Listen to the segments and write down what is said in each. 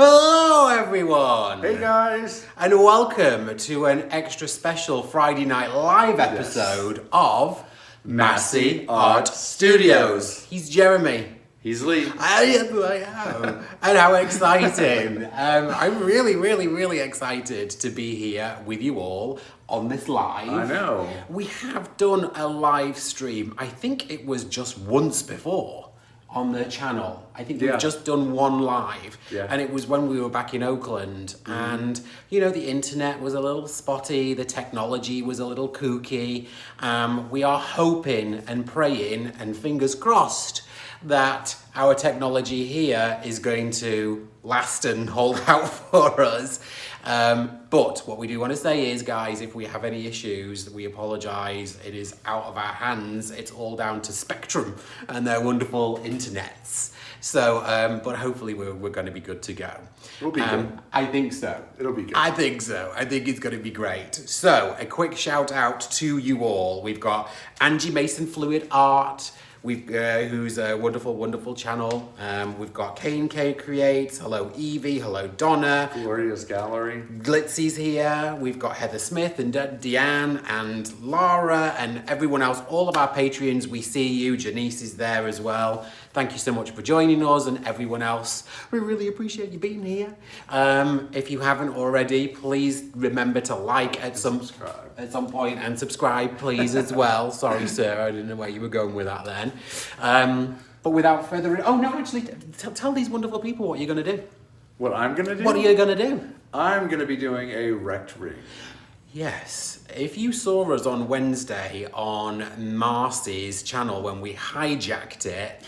Hello everyone! Hey guys! And welcome to an extra special Friday Night Live episode of Masse Art Studios. He's Jeremy. He's Lee. I am. And how exciting. I'm really excited to be here with you all on this live. I know. We have done a live stream, I think it was just once before on the channel. I think we've just done one live, and it was when we were back in Oakland, and you know, the internet was a little spotty, the technology was a little kooky. We are hoping and praying and fingers crossed that our technology here is going to last and hold out for us. But what we do want to say is, guys, if we have any issues, we apologise. It is out of our hands. It's all down to Spectrum and their wonderful internets. So, but hopefully we're going to be good to go. We'll be good. I think so. It'll be good. I think so. I think it's going to be great. So, a quick shout out to you all. We've got Angie Mason Fluid Art, who's a wonderful channel. We've got K&K Creates. Hello Evie. Hello Donna. Gloria's Gallery. Glitzy's here. We've got Heather Smith and Deanne and Lara and everyone else. All of our Patreons, we see you. Janice is there as well. Thank you so much for joining us, and everyone else. We really appreciate you being here. If you haven't already, please remember to like at some point and subscribe, please, as well. Sorry, sir, I didn't know where you were going with that then. But without further ado, actually, tell these wonderful people what you're going to do. What I'm going to do? What are you going to do? I'm going to be doing a wrecked ring. Yes, if you saw us on Wednesday on Masse's channel when we hijacked it,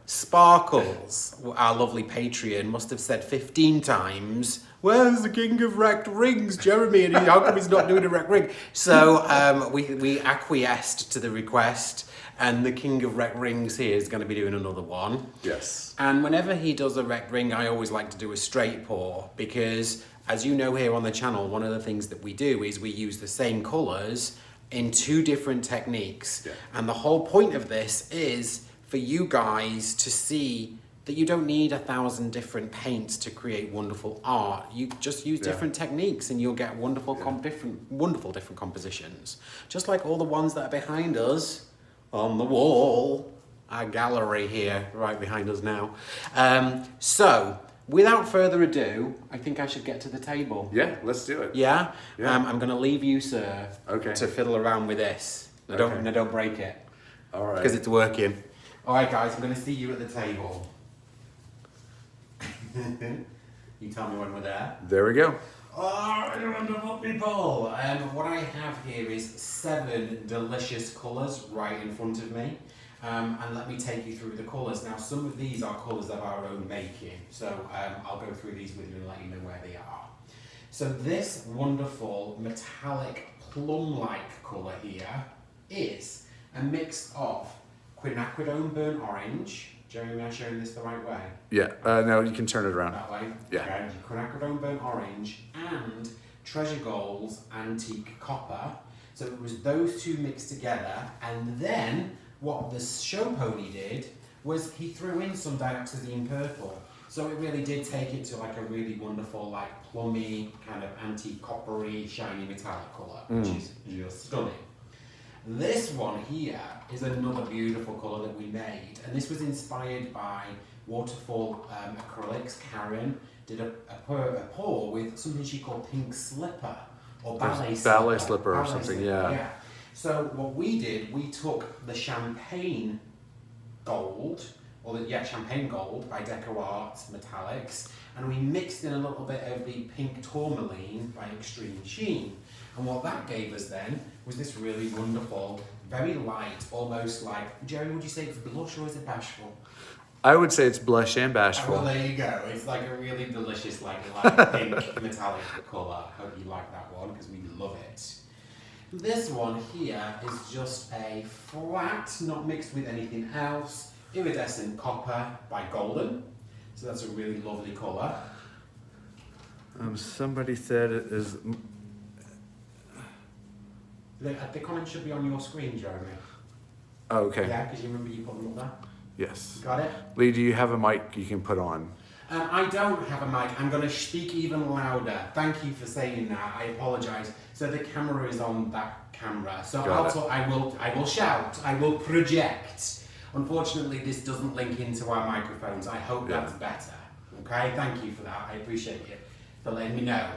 Sparkles, our lovely Patreon, must have said 15 times, "Where's the king of wrecked rings, Jeremy? And how come he's not doing a wrecked ring?" So we acquiesced to the request, and the king of wrecked rings here is going to be doing another one. Yes. And whenever he does a wrecked ring, I always like to do a straight pour, because as you know here on the channel, one of the things that we do is we use the same colours in two different techniques. Yeah. And the whole point of this is for you guys to see that you don't need 1,000 different paints to create wonderful art. You just use different techniques and you'll get wonderful different compositions. Just like all the ones that are behind us on the wall, our gallery here, right behind us now. So, without further ado, I think I should get to the table. Yeah, let's do it. Yeah? Yeah. I'm going to leave you, sir, to fiddle around with this. Now, don't break it. All right. Because it's working. All right, guys, I'm going to see you at the table. You tell me when we're there. There we go. Oh, wonderful people. What I have here is 7 delicious colours right in front of me. And let me take you through the colours. Now, some of these are colours of our own making, so I'll go through these with you and let you know where they are. So this wonderful metallic plum-like colour here is a mix of quinacridone burnt orange. Jeremy, am I showing this the right way? Yeah, no, you can turn it around. That way? Yeah. Okay. Quinacridone burnt orange and Treasure Gold's antique copper. So it was those two mixed together, and then what the show pony did was he threw in some dioxazine purple. So it really did take it to like a really wonderful, like plummy, kind of antique coppery, shiny metallic colour, which is just stunning. This one here is another beautiful colour that we made, and this was inspired by Waterfall Acrylics. Karen did a pour with something she called pink slipper, or ballet slipper or something, yeah. So what we did, we took the champagne gold, champagne gold by Deco Arts Metallics, and we mixed in a little bit of the pink tourmaline by Extreme Sheen. And what that gave us then was this really wonderful, very light, almost like, Jerry, would you say it's blush or is it bashful? I would say it's blush and bashful. Well, there you go. It's like a really delicious, like pink metallic colour. Hope you like that one, because we love it. This one here is just a flat, not mixed with anything else, iridescent copper by Golden. So that's a really lovely colour. Somebody said it is... The comment should be on your screen, Jeremy. Oh, okay. Yeah, because you remember you put them up there? Yes. Got it? Lee, do you have a mic you can put on? I don't have a mic. I'm going to speak even louder. Thank you for saying that. I apologise. So the camera is on that camera. So I will shout. I will project. Unfortunately, this doesn't link into our microphones. I hope that's better. Okay, thank you for that. I appreciate it for letting me know.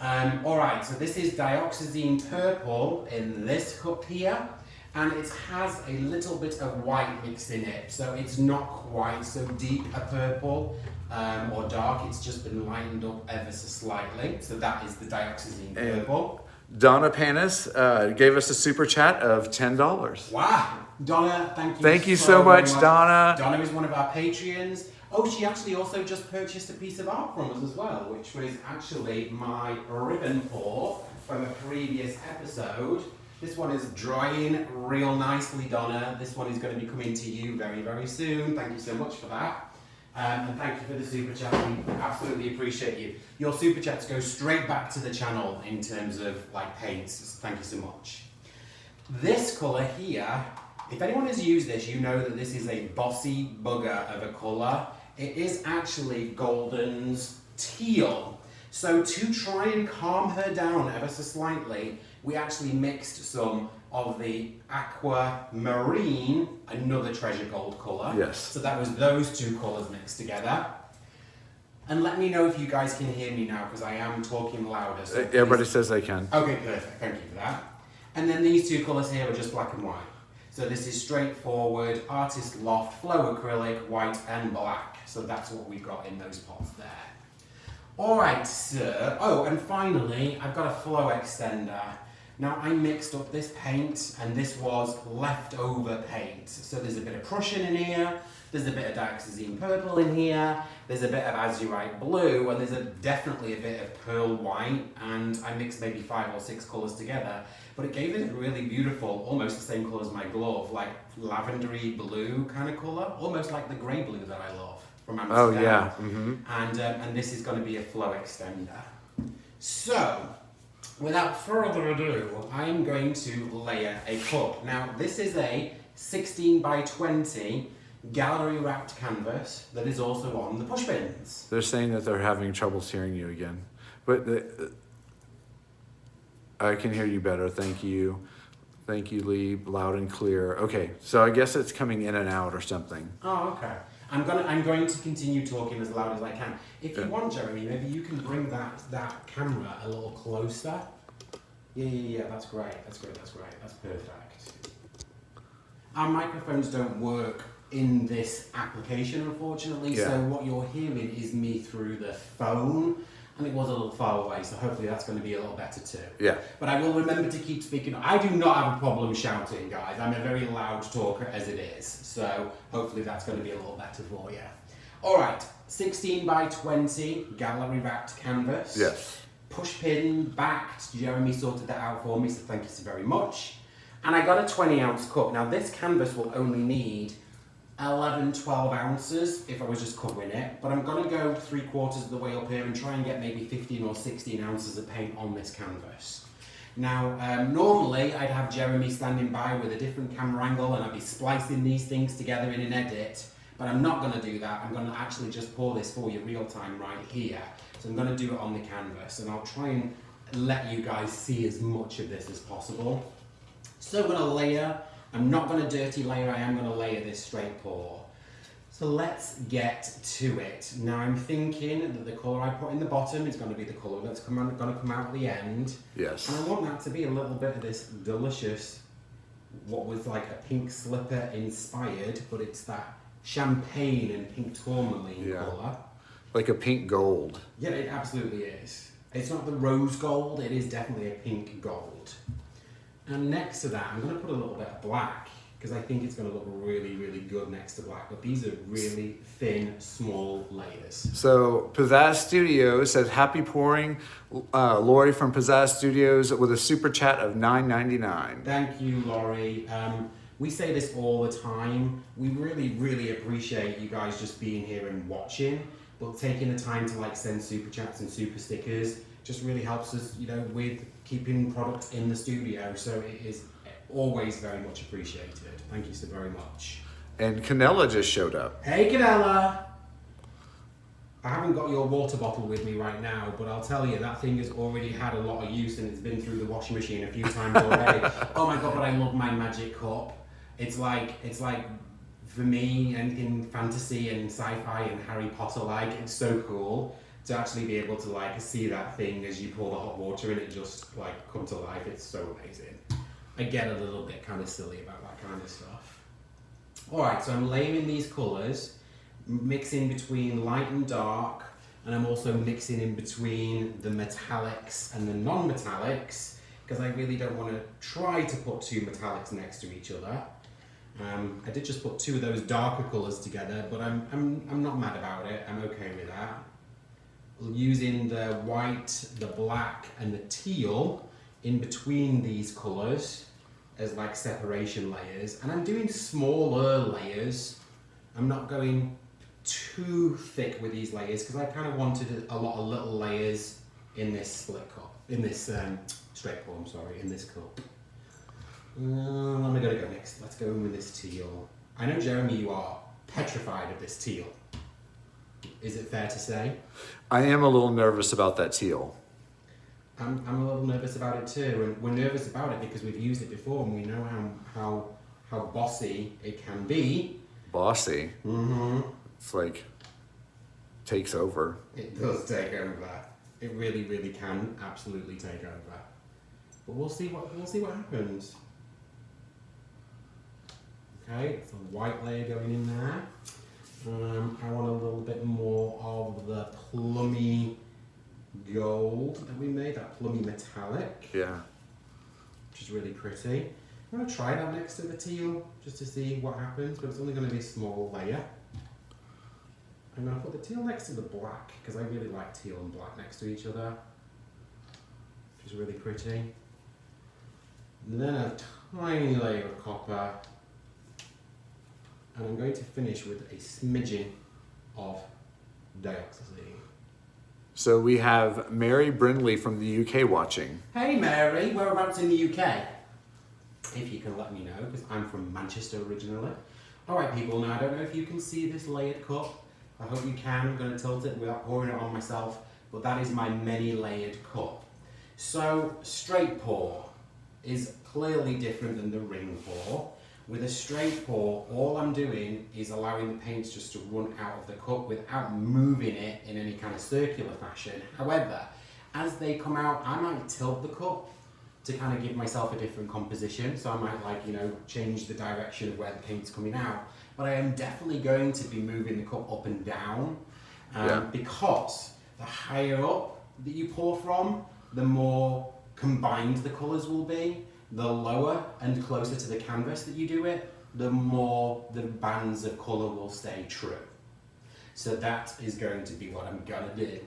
Alright, so this is dioxazine purple in this cup here, and it has a little bit of white mixed in it, so it's not quite so deep a purple or dark, it's just been lightened up ever so slightly, so that is the dioxazine purple. Donna Panis gave us a super chat of $10. Wow! Donna, thank you. Thank you so much, Donna. Donna is one of our Patreons. Oh, she actually also just purchased a piece of art from us as well, which was actually my ribbon pour from a previous episode. This one is drying real nicely, Donna. This one is going to be coming to you very, very soon. Thank you so much for that. And thank you for the super chat. We absolutely appreciate you. Your super chats go straight back to the channel in terms of like paints. Thank you so much. This colour here, if anyone has used this, you know that this is a bossy bugger of a colour. It is actually Golden's teal. So to try and calm her down ever so slightly, we actually mixed some of the aquamarine, another treasure gold colour. Yes. So that was those two colours mixed together. And let me know if you guys can hear me now, because I am talking louder. So Everybody says they can. Okay, perfect. Thank you for that. And then these two colours here are just black and white. So this is straightforward, Artist Loft, Flow Acrylic, white and black. So that's what we've got in those pots there. Alright, sir. Oh, and finally, I've got a flow extender. Now, I mixed up this paint, and this was leftover paint. So there's a bit of Prussian in here, there's a bit of dioxazine purple in here, there's a bit of azurite blue, and there's definitely a bit of pearl white, and I mixed maybe 5 or 6 colours together. But it gave it a really beautiful, almost the same colour as my glove, like lavendery blue kind of colour, almost like the grey blue that I love from Amsterdam. Oh yeah. Mm-hmm. And this is going to be a flow extender. So, without further ado, I am going to layer a cup. Now, this is a 16 by 20 gallery wrapped canvas that is also on the push pins. They're saying that they're having troubles hearing you again, but I can hear you better. Thank you, Lee. Loud and clear. Okay, so I guess it's coming in and out or something. Oh, okay. I'm going to continue talking as loud as I can. If you want, Jeremy, maybe you can bring that camera a little closer. Yeah. That's great. That's perfect. Our microphones don't work in this application, unfortunately. Yeah. So what you're hearing is me through the phone. And it was a little far away, so hopefully that's going to be a little better too. Yeah. But I will remember to keep speaking. I do not have a problem shouting, guys. I'm a very loud talker as it is. So hopefully that's going to be a little better for you. All right, 16 by 20 gallery wrapped canvas. Yes. Push pin backed. Jeremy sorted that out for me, so thank you so very much. And I got a 20-ounce cup. Now this canvas will only need 11-12 ounces if I was just covering it, but I'm going to go 3/4 of the way up here and try and get maybe 15 or 16 ounces of paint on this canvas. Now, normally I'd have Jeremy standing by with a different camera angle and I'd be splicing these things together in an edit, but I'm not going to do that. I'm going to actually just pour this for you real time right here. So I'm going to do it on the canvas, and I'll try and let you guys see as much of this as possible. So I'm going to layer. I'm not going to dirty layer, I am going to layer this straight pour. So let's get to it. Now I'm thinking that the colour I put in the bottom is going to be the colour that's going to come out at the end. Yes. And I want that to be a little bit of this delicious, what was like a pink slipper inspired, but it's that champagne and pink tourmaline colour. Like a pink gold. Yeah, it absolutely is. It's not the rose gold, it is definitely a pink gold. And next to that, I'm going to put a little bit of black, because I think it's going to look really, really good next to black. But these are really thin, small layers. So Pizzazz Studios says, happy pouring, Lori from Pizzazz Studios with a super chat of $9.99. Thank you, Laurie. We say this all the time. We really, really appreciate you guys just being here and watching, but taking the time to like send super chats and super stickers just really helps us, you know, with keeping product in the studio. So it is always very much appreciated. Thank you so very much. And Canella just showed up. Hey, Canella. I haven't got your water bottle with me right now, but I'll tell you, that thing has already had a lot of use and it's been through the washing machine a few times already. Oh my god, but I love my magic cup. It's like for me, and in fantasy and sci-fi and Harry Potter, like, it's so cool to actually be able to like see that thing as you pour the hot water in it just like come to life. It's so amazing. I get a little bit kind of silly about that kind of stuff. Alright, so I'm layering these colours, mixing between light and dark, and I'm also mixing in between the metallics and the non-metallics, because I really don't want to try to put two metallics next to each other. I did just put two of those darker colours together, but I'm not mad about it. I'm okay with that. Using the white, the black, and the teal in between these colours as like separation layers, and I'm doing smaller layers. I'm not going too thick with these layers because I kind of wanted a lot of little layers in this split cup, in this straight pour, I'm sorry, in this cup. I'm gonna go next. Let's go in with this teal. I know, Jeremy, you are petrified of this teal. Is it fair to say? I am a little nervous about that teal. I'm a little nervous about it too, and we're nervous about it because we've used it before and we know how bossy it can be. Bossy? Mm-hmm. It's like, takes over. It does take over. It really, really can absolutely take over. But we'll see what happens. Okay, it's a white layer going in there. I want a little bit more of the plummy gold that we made, that plummy metallic. Yeah. Which is really pretty. I'm going to try that next to the teal just to see what happens, but it's only going to be a small layer. I'm going to put the teal next to the black because I really like teal and black next to each other, which is really pretty. And then a tiny layer of copper. And I'm going to finish with a smidgen of dioxazine. So we have Mary Brindley from the UK watching. Hey Mary, whereabouts in the UK? If you can let me know, because I'm from Manchester originally. Alright people, now I don't know if you can see this layered cup. I hope you can. I'm going to tilt it without pouring it on myself. But that is my many layered cup. So straight pour is clearly different than the ring pour. With a straight pour, all I'm doing is allowing the paints just to run out of the cup without moving it in any kind of circular fashion. However, as they come out, I might tilt the cup to kind of give myself a different composition. So I might change the direction of where the paint's coming out. But I am definitely going to be moving the cup up and down because the higher up that you pour from, the more combined the colours will be. The lower and closer to the canvas that you do it, the more the bands of colour will stay true. So that is going to be what I'm going to do.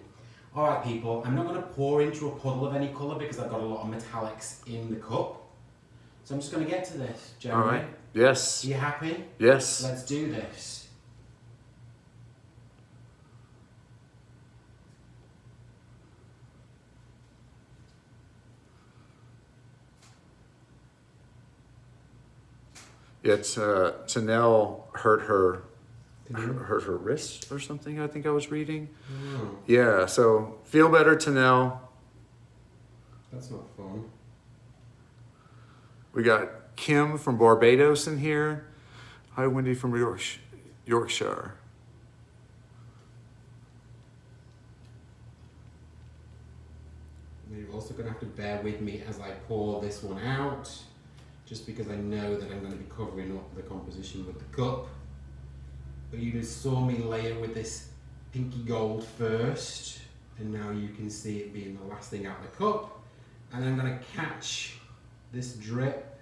Alright people, I'm not going to pour into a puddle of any colour because I've got a lot of metallics in the cup. So I'm just going to get to this, Jeremy. Alright, yes. Are you happy? Yes. Let's do this. It's Tanel hurt her wrist or something, I think I was reading. Oh. Yeah, so feel better, Tanel. That's not fun. We got Kim from Barbados in here. Hi, Wendy from Yorkshire. You're also going to have to bear with me as I pour this one out, just because I know that I'm going to be covering up the composition with the cup. But you just saw me layer with this pinky gold first, and now you can see it being the last thing out of the cup. And I'm going to catch this drip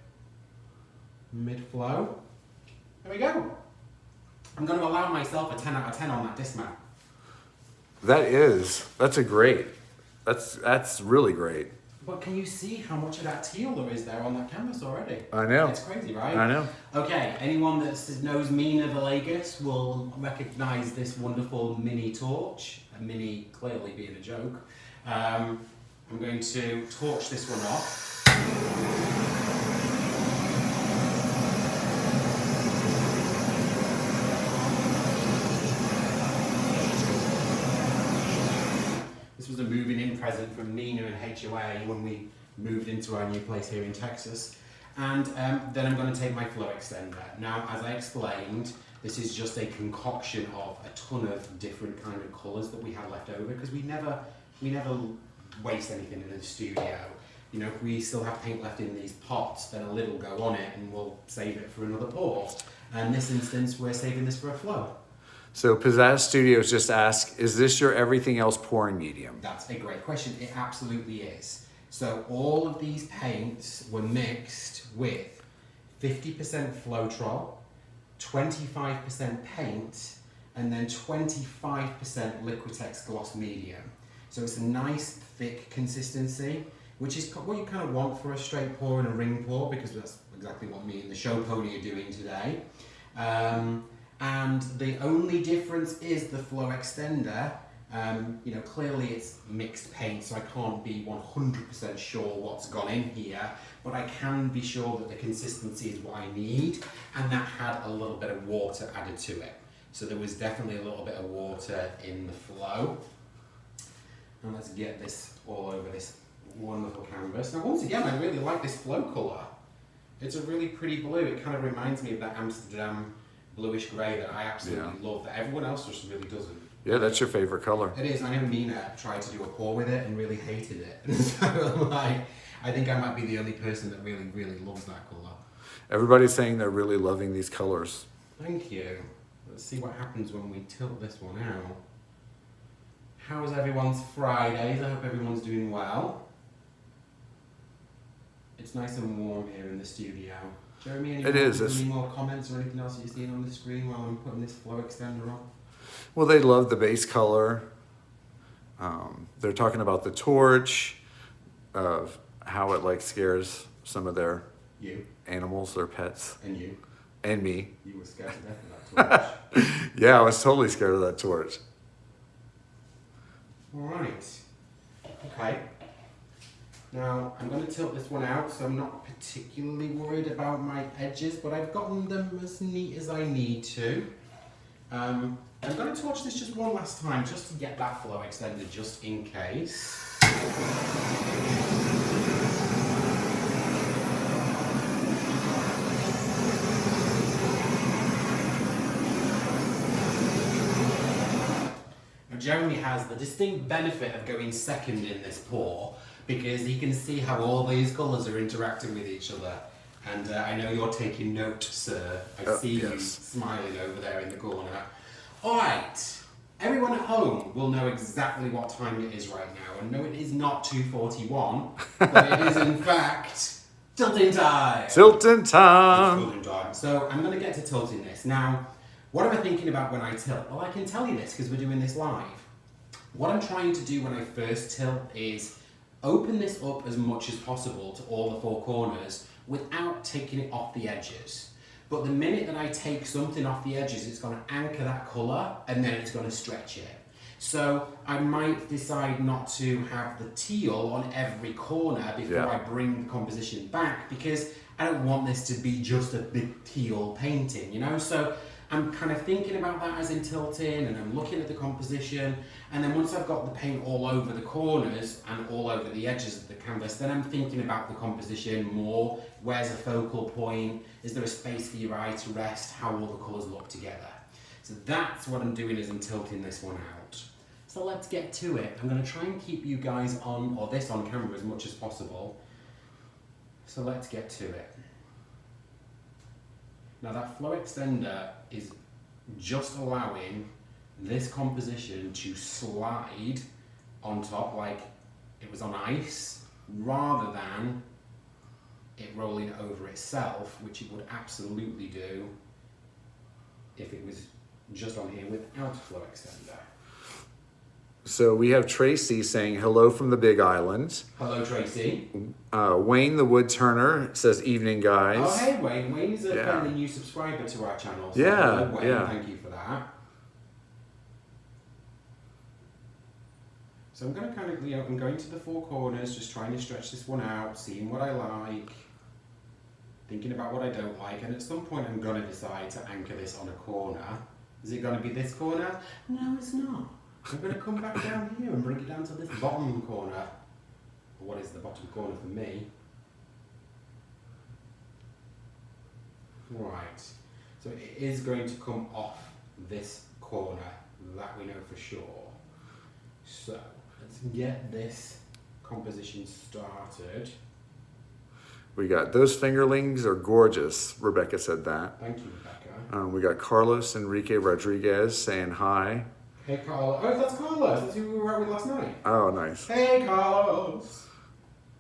mid-flow. There we go. I'm going to allow myself a 10 out of 10 on that dismount. That's really great. But can you see how much of that teal there is there on that canvas already? I know. It's crazy, right? I know. Okay, anyone that knows Mina Villegas will recognise this wonderful mini torch. A mini clearly being a joke. I'm going to torch this one off. in present from Nina and HOA when we moved into our new place here in Texas. And then I'm going to take my flow extender. Now, as I explained, this is just a concoction of a ton of different kind of colours that we had left over, because we never waste anything in the studio. You know, if we still have paint left in these pots, then a lid will go on it and we'll save it for another pour. And in this instance, we're saving this for a flow. So Pizzazz Studios just asked, is this your everything else pouring medium? That's a great question. It absolutely is. So all of these paints were mixed with 50% Floetrol, 25% paint, and then 25% Liquitex gloss medium. So it's a nice thick consistency, which is what you kind of want for a straight pour and a ring pour, because that's exactly what me and the show pony are doing today. And the only difference is the flow extender. You know, clearly it's mixed paint, so I can't be 100% sure what's gone in here, but I can be sure that the consistency is what I need, and that had a little bit of water added to it. So there was definitely a little bit of water in the flow. And let's get this all over this wonderful canvas. Now, once again, I really like this flow colour. It's a really pretty blue. It kind of reminds me of that Amsterdam bluish grey that I absolutely love, that everyone else just really doesn't. Yeah, that's your favorite color. It is. I know Nina tried to do a pour with it and really hated it. So, like, I think I might be the only person that really, really loves that colour. Everybody's saying they're really loving these colors. Thank you. Let's see what happens when we tilt this one out. How's everyone's Fridays? I hope everyone's doing well. It's nice and warm here in the studio. Jeremy, any more comments or anything else you're seeing on the screen while I'm putting this flow extender on? Well, they love the base color. They're talking about the torch, of how it like scares some of their animals, their pets. And you. And me. You were scared to death of that torch. Yeah, I was totally scared of that torch. Alright. Okay. Now, I'm going to tilt this one out, so I'm not particularly worried about my edges, but I've gotten them as neat as I need to. I'm going to torch this just one last time, just to get that flow extended, just in case. Now, Jeremy has the distinct benefit of going second in this pour, because he can see how all these colours are interacting with each other. And I know you're taking note, sir. I see you smiling over there in the corner. Alright, everyone at home will know exactly what time it is right now. And no, it is not 2:41, but it is in fact tilting time. Tilting time. It's tilting time. So I'm going to get to tilting this. Now, what am I thinking about when I tilt? Well, I can tell you this because we're doing this live. What I'm trying to do when I first tilt is open this up as much as possible to all the four corners without taking it off the edges. But the minute that I take something off the edges, it's going to anchor that colour and then it's going to stretch it. So I might decide not to have the teal on every corner before I bring the composition back, because I don't want this to be just a big teal painting, you know? So I'm kind of thinking about that as in tilting, and I'm looking at the composition, and then once I've got the paint all over the corners and all over the edges of the canvas, then I'm thinking about the composition more. Where's a focal point? Is there a space for your eye to rest? How will the colours look together? So that's what I'm doing, is I'm tilting this one out. So let's get to it. I'm going to try and keep you guys on, or this on camera as much as possible. So let's get to it. Now that flow extender is just allowing this composition to slide on top like it was on ice, rather than it rolling over itself, which it would absolutely do if it was just on here without a flow extender. So we have Tracy saying hello from the Big Island. Hello, Tracy. Wayne the Wood Turner says evening, guys. Oh, hey, Wayne. Wayne's a fairly new subscriber to our channel. So hello, Wayne. Thank you for that. So I'm going to kind of, I'm going to the four corners, just trying to stretch this one out, seeing what I like, thinking about what I don't like, and at some point I'm going to decide to anchor this on a corner. Is it going to be this corner? No, it's not. I'm going to come back down here and bring it down to this bottom corner. What is the bottom corner for me? Right. So it is going to come off this corner. That we know for sure. So let's get this composition started. We got those fingerlings are gorgeous. Rebecca said that. Thank you, Rebecca. We got Carlos Enrique Rodriguez saying hi. Hey, Carlos. Oh, that's Carlos. That's who we were out with last night. Oh, nice. Hey, Carlos.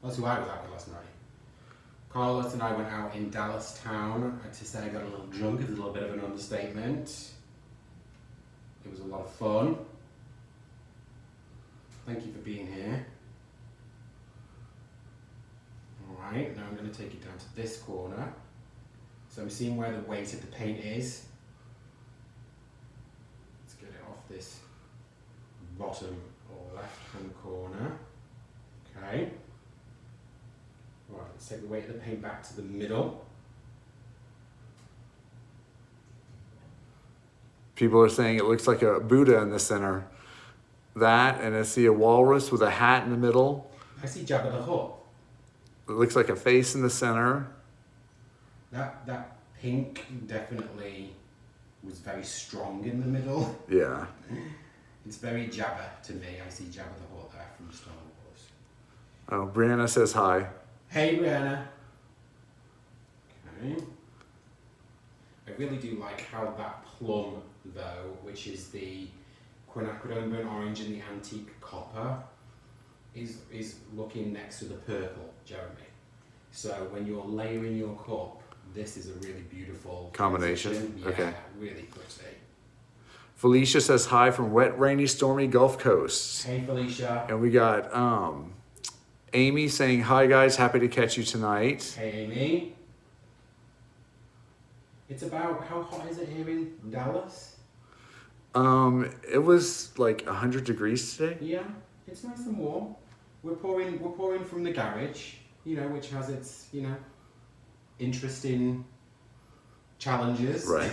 That's who I was out with last night. Carlos and I went out in Dallas town. To say I got a little drunk is a little bit of an understatement. It was a lot of fun. Thank you for being here. Alright, now I'm going to take it down to this corner. So I'm seeing where the weight of the paint is. Let's get it off this bottom or left hand corner. Okay. Right, let's take the weight of the paint back to the middle. People are saying it looks like a Buddha in the center. That, and I see a walrus with a hat in the middle. I see Jabba the Hutt. It looks like a face in the center. That pink definitely was very strong in the middle. Yeah. It's very Jabba to me. I see Jabba the Hutt there from Star Wars. Oh, Brianna says hi. Hey, Brianna. Okay. I really do like how that plum, though, which is the quinacridone burnt orange and the antique copper, is looking next to the purple, Jeremy. So when you're layering your cup, this is a really beautiful combination. Yeah, okay. Really pretty. Felicia says hi from wet, rainy, stormy Gulf Coast. Hey, Felicia. And we got Amy saying hi, guys. Happy to catch you tonight. Hey, Amy. It's about, how hot is it here in Dallas? It was like 100 degrees today. Yeah, it's nice and warm. We're pouring from the garage, you know, which has its, you know, interesting challenges. Right.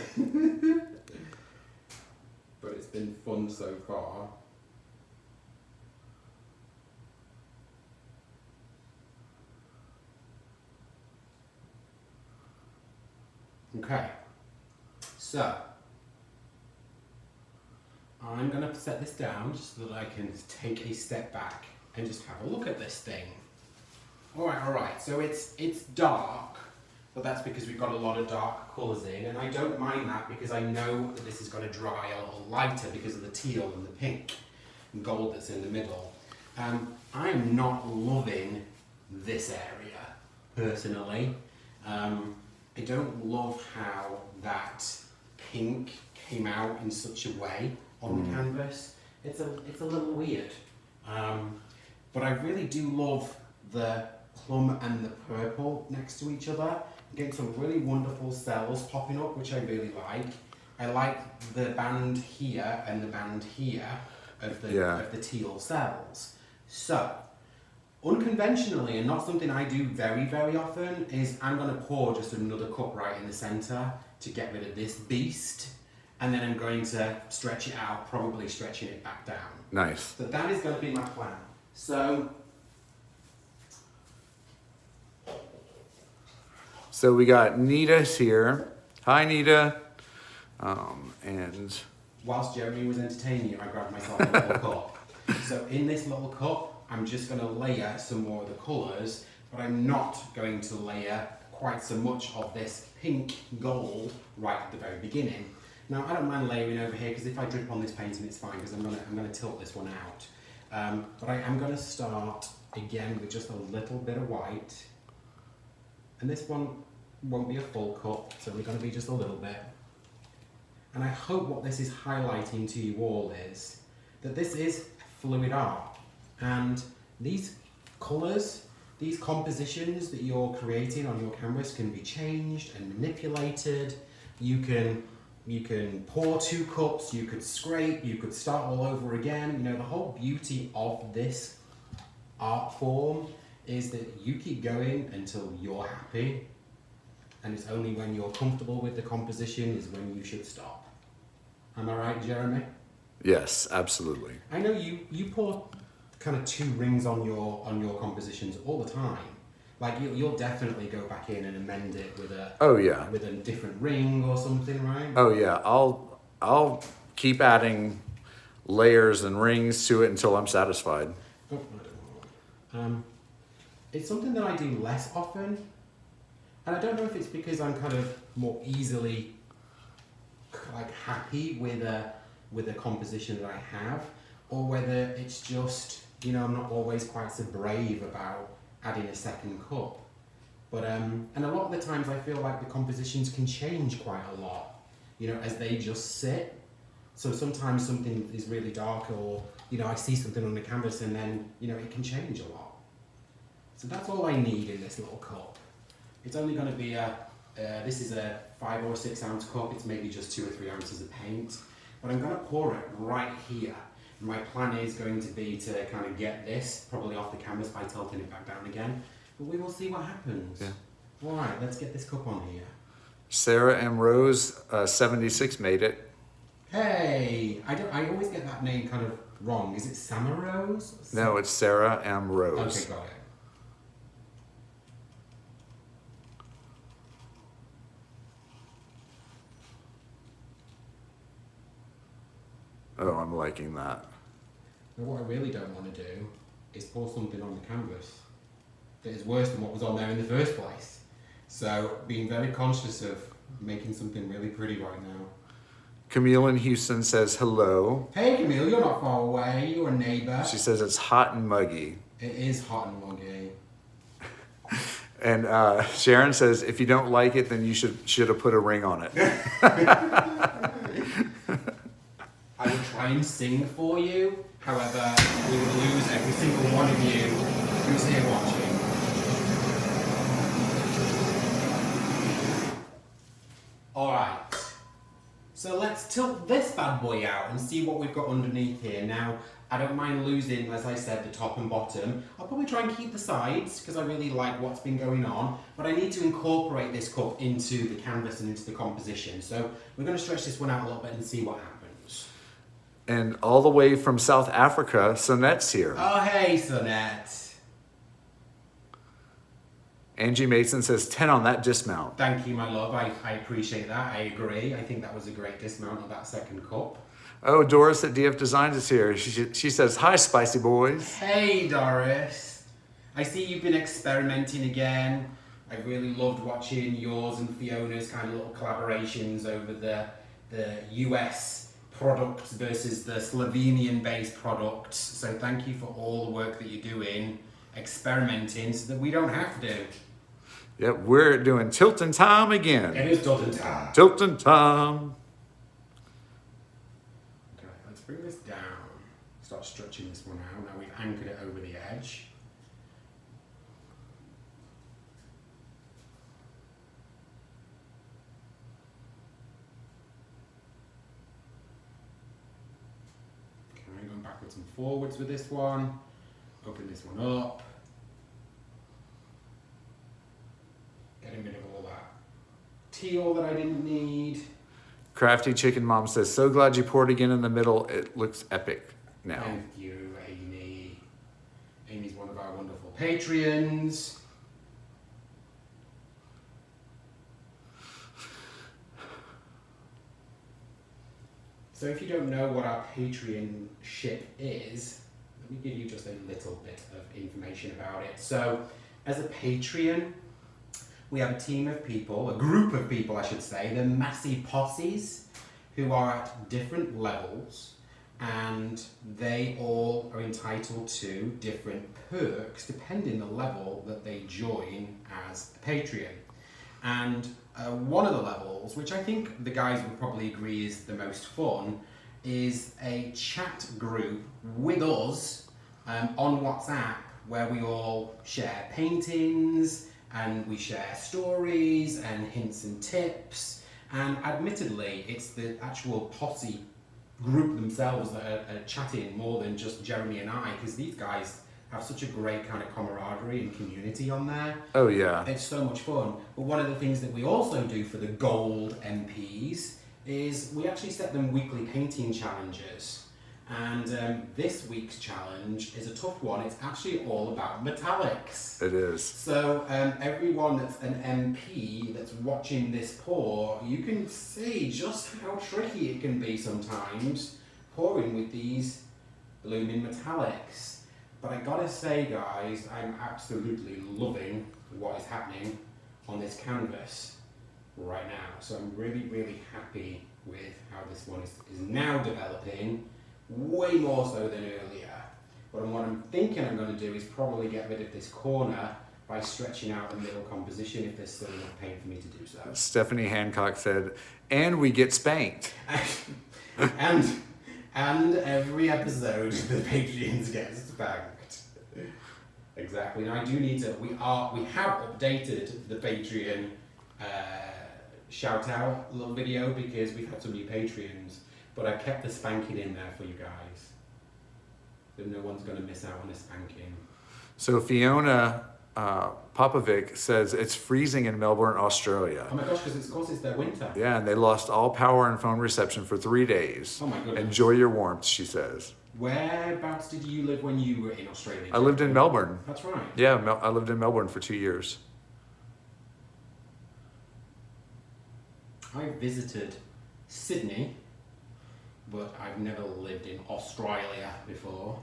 But it's been fun so far. Okay, so I'm going to set this down just so that I can take a step back and just have a look at this thing. All right, so it's dark, but that's because we've got a lot of dark colours in, and I don't mind that because I know that this is going to dry a little lighter because of the teal and the pink and gold that's in the middle. I am not loving this area, personally. I don't love how that pink came out in such a way on the canvas. It's a little weird. But I really do love the plum and the purple next to each other. I'm getting some really wonderful cells popping up, which I really like. I like the band here and the band here of the teal cells. So, unconventionally, and not something I do very, very often, is I'm going to pour just another cup right in the centre to get rid of this beast, and then I'm going to stretch it out, probably stretching it back down. Nice. So that is going to be my plan. So we got Nita's here. Hi, Nita. And whilst Jeremy was entertaining you, I grabbed myself a little cup. So in this little cup, I'm just going to layer some more of the colours, but I'm not going to layer quite so much of this pink gold right at the very beginning. Now, I don't mind layering over here because if I drip on this painting, it's fine because I'm going to tilt this one out. But I am going to start again with just a little bit of white. And this one won't be a full cup, so we're going to be just a little bit. And I hope what this is highlighting to you all is that this is fluid art. And these colours, these compositions that you're creating on your canvas can be changed and manipulated. You can pour 2 cups, you could scrape, you could start all over again. You know, the whole beauty of this art form is that you keep going until you're happy. And it's only when you're comfortable with the composition is when you should stop. Am I right, Jeremy? Yes, absolutely. I know you pour kind of 2 rings on your compositions all the time. Like you'll definitely go back in and amend it with a different ring or something, right? Oh yeah, I'll keep adding layers and rings to it until I'm satisfied. Oh, I don't know. It's something that I do less often, and I don't know if it's because I'm kind of more easily like happy with a composition that I have, or whether it's just, you know, I'm not always quite so brave about adding a second cup. But and a lot of the times I feel like the compositions can change quite a lot, you know, as they just sit. So sometimes something is really dark, or, you know, I see something on the canvas and then, you know, it can change a lot. So that's all I need in this little cup. It's only going to be this is a 5 or 6 ounce cup. It's maybe just 2 or 3 ounces of paint. But I'm going to pour it right here. And my plan is going to be to kind of get this probably off the canvas by tilting it back down again. But we will see what happens. Yeah. All right, let's get this cup on here. Sarah M. Rose 76 made it. Hey, I always get that name kind of wrong. Is it Samarose? No, it's Sarah M. Rose. Okay, got it. Oh, I'm liking that. But what I really don't want to do is pour something on the canvas that is worse than what was on there in the first place. So being very conscious of making something really pretty right now. Camille in Houston says hello. Hey Camille, you're not far away. You're a neighbor. She says it's hot and muggy. It is hot and muggy. And Sharon says if you don't like it, then you should have put a ring on it. I would try and sing for you. However, we would lose every single one of you who's here watching. Alright, so let's tilt this bad boy out and see what we've got underneath here. Now, I don't mind losing, as I said, the top and bottom. I'll probably try and keep the sides because I really like what's been going on, but I need to incorporate this cup into the canvas and into the composition. So we're going to stretch this one out a little bit and see what happens. And all the way from South Africa, Sonette's here. Oh, hey, Sonette. Angie Mason says 10 on that dismount. Thank you, my love. I appreciate that. I agree. I think that was a great dismount of that second cup. Oh, Doris at DF Designs is here. She says, hi, spicy boys. Hey, Doris. I see you've been experimenting again. I really loved watching yours and Fiona's kind of little collaborations over the US products versus the Slovenian-based products. So thank you for all the work that you're doing, experimenting, so that we don't have to. Yep, we're doing tilting time again. It is tilting time. Tilting time. Okay, let's bring this down. Start stretching this one out. Now we've anchored it over the edge. Okay, going backwards and forwards with this one. Open this one up. Getting rid of all that teal that I didn't need. Crafty Chicken Mom says, so glad you poured again in the middle. It looks epic now. Thank you, Amy. Amy's one of our wonderful Patreons. So if you don't know what our Patreonship is, let me give you just a little bit of information about it. So as a Patreon, we have a team of people, a group of people I should say, the Masse posses, who are at different levels, and they all are entitled to different perks depending on the level that they join as a Patreon. And one of the levels, which I think the guys would probably agree is the most fun, is a chat group with us on WhatsApp where we all share paintings and we share stories and hints and tips. And admittedly, it's the actual posse group themselves that are chatting more than just Jeremy and I, because these guys have such a great kind of camaraderie and community on there. Oh yeah. It's so much fun. But one of the things that we also do for the gold MPs is we actually set them weekly painting challenges. And this week's challenge is a tough one. It's actually all about metallics. It is. So everyone that's an MP that's watching this pour, you can see just how tricky it can be sometimes pouring with these blooming metallics. But I gotta say, guys, I'm absolutely loving what is happening on this canvas right now. So I'm really, really happy with how this one is now developing. Way more so than earlier. But what I'm thinking I'm going to do is probably get rid of this corner by stretching out the middle composition if there's still enough paint for me to do so. Stephanie Hancock said, and we get spanked. and every episode the Patreons get spanked. Exactly. And I do need to, we have updated the Patreon shout out little video because we've had some new Patreons. But I kept the spanking in there for you guys. So no one's going to miss out on a spanking. So Fiona Popovic says it's freezing in Melbourne, Australia. Oh my gosh, because of course it's their winter. Yeah, and they lost all power and phone reception for 3 days. Oh my goodness. Enjoy your warmth, she says. Whereabouts did you live when you were in Australia? I lived in Melbourne. That's right. Yeah, I lived in Melbourne for 2 years. I visited Sydney, but I've never lived in Australia before.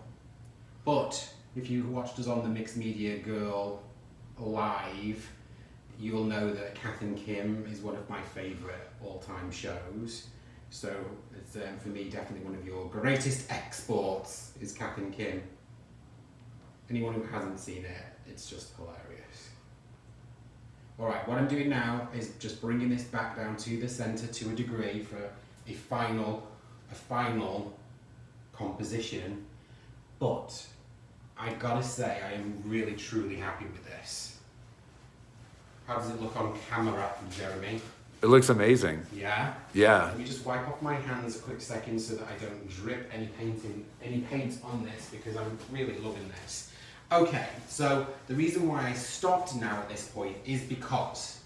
But if you watched us on the Mixed Media Girl live, you'll know that Kath and Kim is one of my favourite all-time shows. So it's for me definitely one of your greatest exports is Kath and Kim. Anyone who hasn't seen it, it's just hilarious. Alright, what I'm doing now is just bringing this back down to the centre to a degree for a final composition, but I gotta say I am really truly happy with this. How does it look on camera, Jeremy? It looks amazing. Yeah? Yeah. Let me just wipe off my hands a quick second so that I don't drip any paint on this because I'm really loving this. Okay, so the reason why I stopped now at this point is because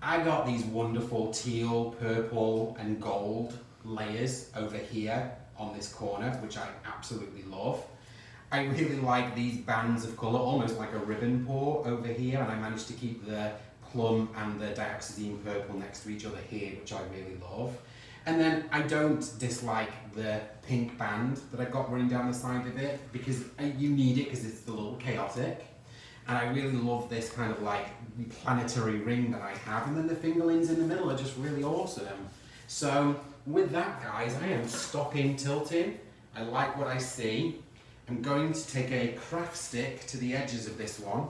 I got these wonderful teal, purple and gold layers over here on this corner, which I absolutely love. I really like these bands of colour, almost like a ribbon pour over here, and I managed to keep the plum and the dioxazine purple next to each other here, which I really love. And then I don't dislike the pink band that I've got running down the side of it because you need it because it's a little chaotic. And I really love this kind of like planetary ring that I have. And then the fingerlings in the middle are just really awesome. So with that, guys, I am stopping tilting. I like what I see. I'm going to take a craft stick to the edges of this one,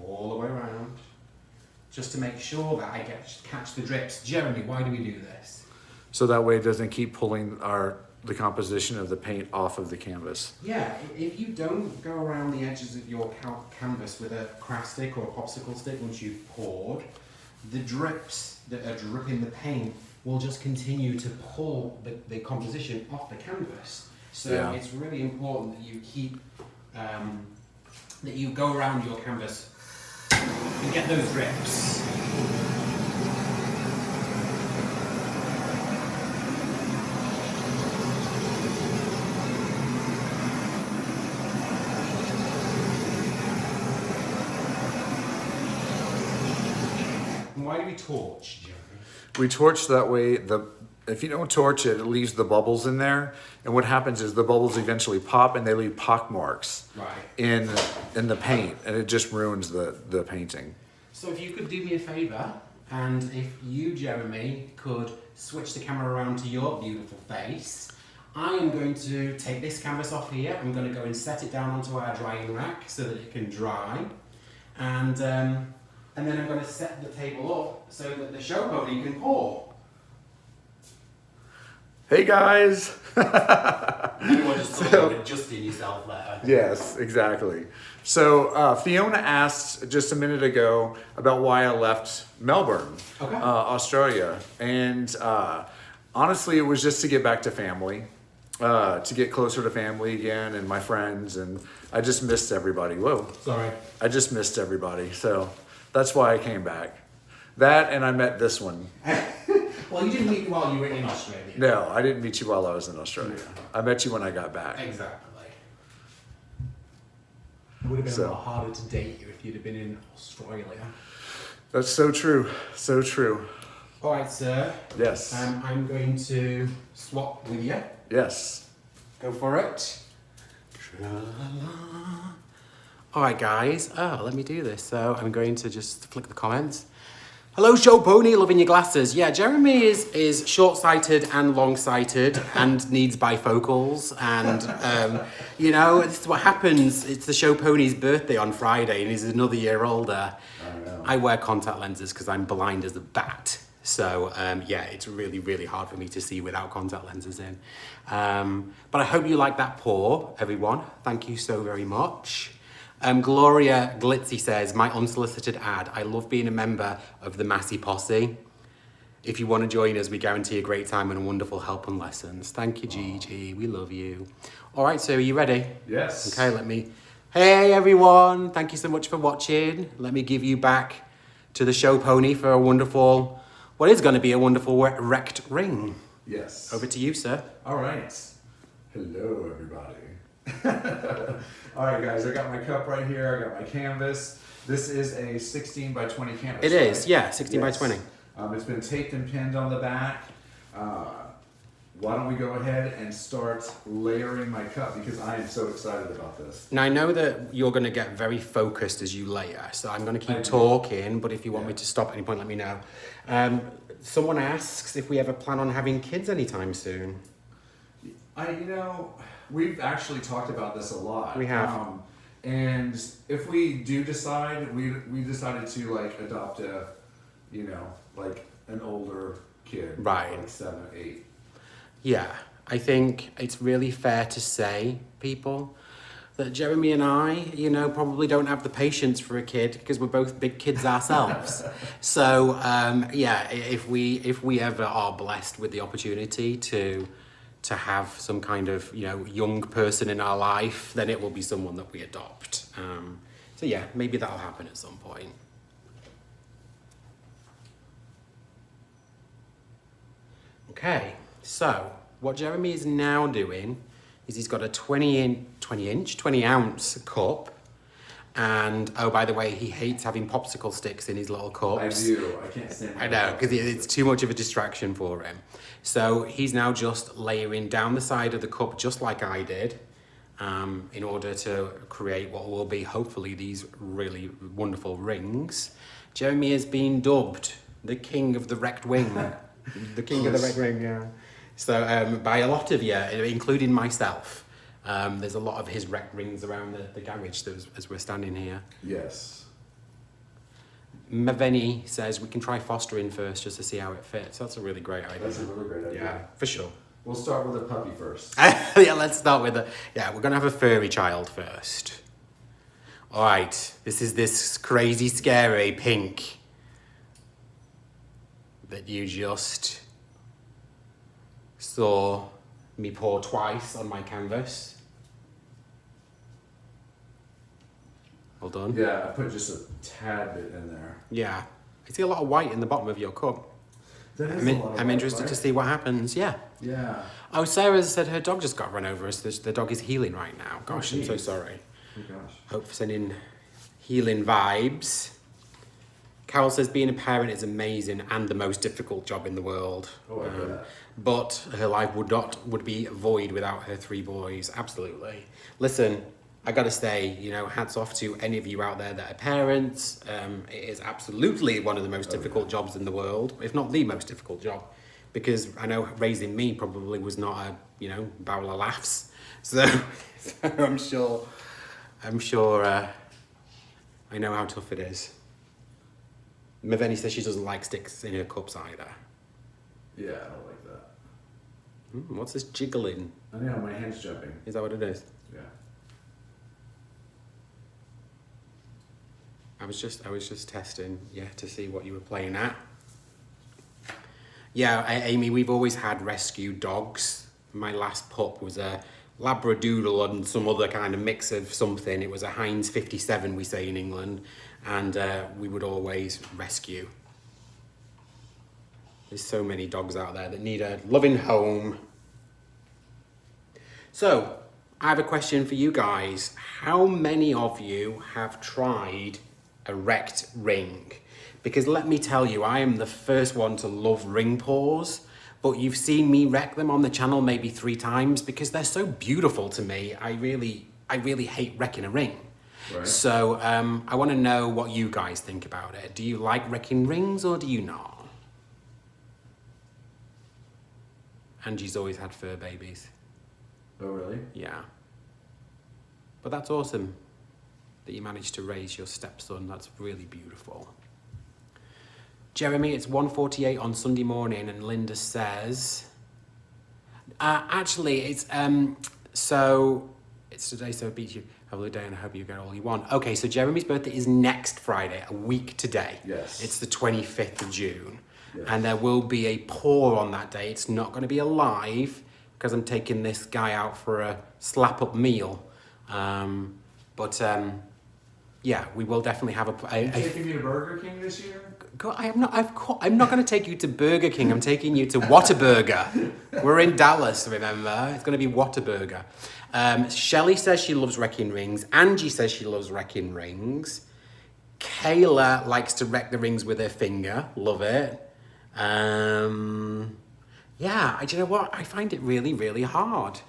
all the way around, just to make sure that I catch the drips. Jeremy, why do we do this? So that way it doesn't keep pulling the composition of the paint off of the canvas. Yeah, if you don't go around the edges of your canvas with a craft stick or a popsicle stick once you've poured, the drips that are dripping the paint will just continue to pull the composition off the canvas. So yeah, it's really important that you keep, that you go around your canvas and get those drips. Why do we torch, Jeremy? We torch that way. If you don't torch it, it leaves the bubbles in there, and what happens is the bubbles eventually pop and they leave pock marks in the paint, and it just ruins the painting. So if you could do me a favour, and if you, Jeremy, could switch the camera around to your beautiful face, I am going to take this canvas off here. I'm going to go and set it down onto our drying rack so that it can dry, and then I'm going to set the table up so that the show pony can pour. Hey guys! Everyone just thought you were adjusting yourself there. Yes, exactly. So Fiona asked just a minute ago about why I left Melbourne, Australia. And honestly, it was just to get back to family, to get closer to family again and my friends. And I just missed everybody. Whoa. Sorry. I just missed everybody. So that's why I came back. That and I met this one. Well, you didn't meet me while you were in Australia. No, I didn't meet you while I was in Australia. I met you when I got back. Exactly. It would have been a lot harder to date you if you'd have been in Australia. That's so true. So true. All right, sir. Yes. I'm going to swap with you. Yes. Go for it. All right, guys. Oh, let me do this. So I'm going to just flick the comments. Hello, Show Pony, loving your glasses. Yeah, Jeremy is short-sighted and long-sighted and needs bifocals. And, you know, this is what happens. It's the Show Pony's birthday on Friday and he's another year older. I wear contact lenses because I'm blind as a bat. So, yeah, it's really, really hard for me to see without contact lenses in. But I hope you like that paw, everyone. Thank you so very much. Gloria Glitzy says, my unsolicited ad, I love being a member of the Masse posse. If you want to join us, we guarantee a great time and wonderful help and lessons. Thank you, Gigi. We love you. All right, so are you ready? Yes. Okay, Hey, everyone. Thank you so much for watching. Let me give you back to the Show Pony for a wonderful, what is going to be a wonderful wrecked ring. Yes. Over to you, sir. All right. Hello, everybody. All right, guys, I got my cup right here. I got my canvas. This is a 16 by 20 canvas. It is, yeah, 16 by 20. It's been taped and pinned on the back. Why don't we go ahead and start layering my cup because I am so excited about this. Now, I know that you're going to get very focused as you layer, so I'm going to keep talking, but if you want me to stop at any point, let me know. Someone asks if we ever plan on having kids anytime soon. We've actually talked about this a lot. We have. And if we do decide, we decided to adopt a, an older kid. Right. Like 7 or 8. Yeah, I think it's really fair to say, people, that Jeremy and I, probably don't have the patience for a kid because we're both big kids ourselves. So, yeah, if we ever are blessed with the opportunity to have some kind of, young person in our life, then it will be someone that we adopt. So yeah, maybe that'll happen at some point. Okay, so what Jeremy is now doing is he's got a 20 ounce cup. And, oh, by the way, he hates having popsicle sticks in his little cups. I do. I can't stand it. I know, because it's too much of a distraction for him. So he's now just layering down the side of the cup, just like I did, in order to create what will be, hopefully, these really wonderful rings. Jeremy has been dubbed the king of the wrecked wing. The king of the wrecked wing, yeah. So, by a lot of you, including myself. There's a lot of his wrecked rings around the garage as we're standing here. Yes. Maveni says we can try fostering first just to see how it fits. That's a really great idea. That's a really great idea. Yeah, for sure. We'll start with a puppy first. Yeah, let's start with we're going to have a furry child first. All right, this is this crazy, scary pink that you just saw me pour twice on my canvas. Well done. Yeah, I put just a tad bit in there. Yeah. I see a lot of white in the bottom of your cup. I'm interested to see what happens. Yeah. Yeah. Oh, Sarah said her dog just got run over. So the dog is healing right now. Gosh, I'm so sorry. Oh, gosh. Hope for sending healing vibes. Carol says being a parent is amazing and the most difficult job in the world. Oh, I heard that. But her life would be void without her 3 boys. Absolutely. Listen, I gotta say, hats off to any of you out there that are parents. It is absolutely one of the most difficult jobs in the world, if not the most difficult job, because I know raising me probably was not a, barrel of laughs. So I'm sure I know how tough it is. Maveni says she doesn't like sticks in her cups either. Yeah, I don't like that. What's this jiggling? I know, my hand's jumping. Is that what it is? Yeah. I was just testing, to see what you were playing at. Yeah, Amy, we've always had rescue dogs. My last pup was a Labradoodle and some other kind of mix of something. It was a Heinz 57, we say in England, and we would always rescue. There's so many dogs out there that need a loving home. So, I have a question for you guys. How many of you have tried a wrecked ring? Because let me tell you, I am the first one to love ring paws, but you've seen me wreck them on the channel maybe 3 times because they're so beautiful to me. I really hate wrecking a ring. Right. So I want to know what you guys think about it. Do you like wrecking rings or do you not? Angie's always had fur babies. Oh, really? Yeah. But that's awesome that you managed to raise your stepson. That's really beautiful. Jeremy, it's 1:48 on Sunday morning, and Linda says, actually, it's it's today, so beat you. Have a good day, and I hope you get all you want. Okay, so Jeremy's birthday is next Friday, a week today. Yes. It's the 25th of June, yes. And there will be a pour on that day. It's not going to be a live because I'm taking this guy out for a slap-up meal. Yeah, we will definitely have Are you taking me to Burger King this year? God, I'm not going to take you to Burger King. I'm taking you to Whataburger. We're in Dallas, remember? It's going to be Whataburger. Shelley says she loves wrecking rings. Angie says she loves wrecking rings. Kayla likes to wreck the rings with her finger. Love it. Yeah, do you know what? I find it really, really hard.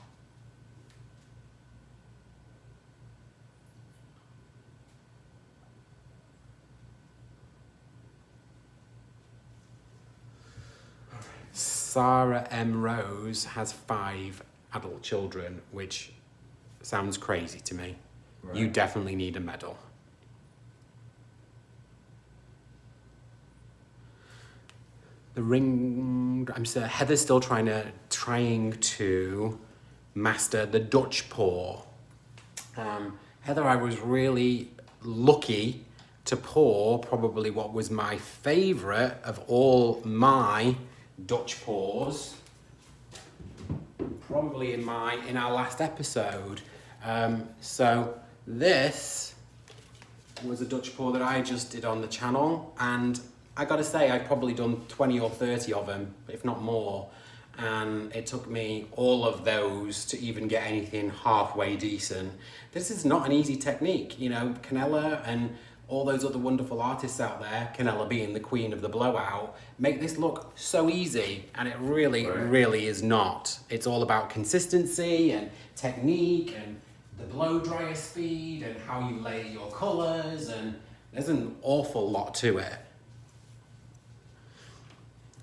Sarah M. Rose has 5 adult children, which sounds crazy to me. Right. You definitely need a medal. The ring, Heather's still trying to master the Dutch paw. Heather, I was really lucky to paw probably what was my favorite of all my Dutch paws, probably in our last episode. So this was a Dutch paw that I just did on the channel, and I gotta say I've probably done 20 or 30 of them, if not more, and it took me all of those to even get anything halfway decent. This is not an easy technique, you know. Canella and all those other wonderful artists out there, Canella being the queen of the blowout, make this look so easy, and it really, really is not. It's all about consistency and technique and the blow dryer speed and how you lay your colours, and there's an awful lot to it.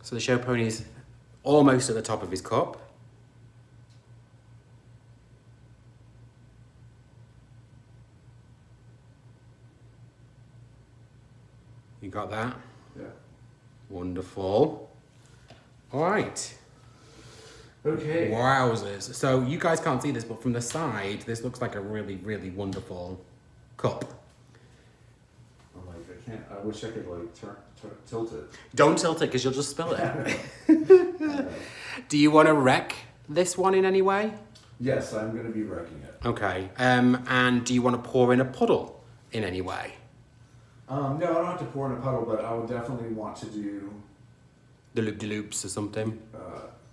So the show pony's almost at the top of his cup. You got that? Yeah. Wonderful. All right. Okay. Wowzers. So you guys can't see this, but from the side, this looks like a really, really wonderful cup. I'm like, I wish I could like tilt it. Don't tilt it because you'll just spill it. Do you want to wreck this one in any way? Yes, I'm going to be wrecking it. Okay. And do you want to pour in a puddle in any way? No, I don't have to pour in a puddle, but I would definitely want to do the loop-de-loops or something.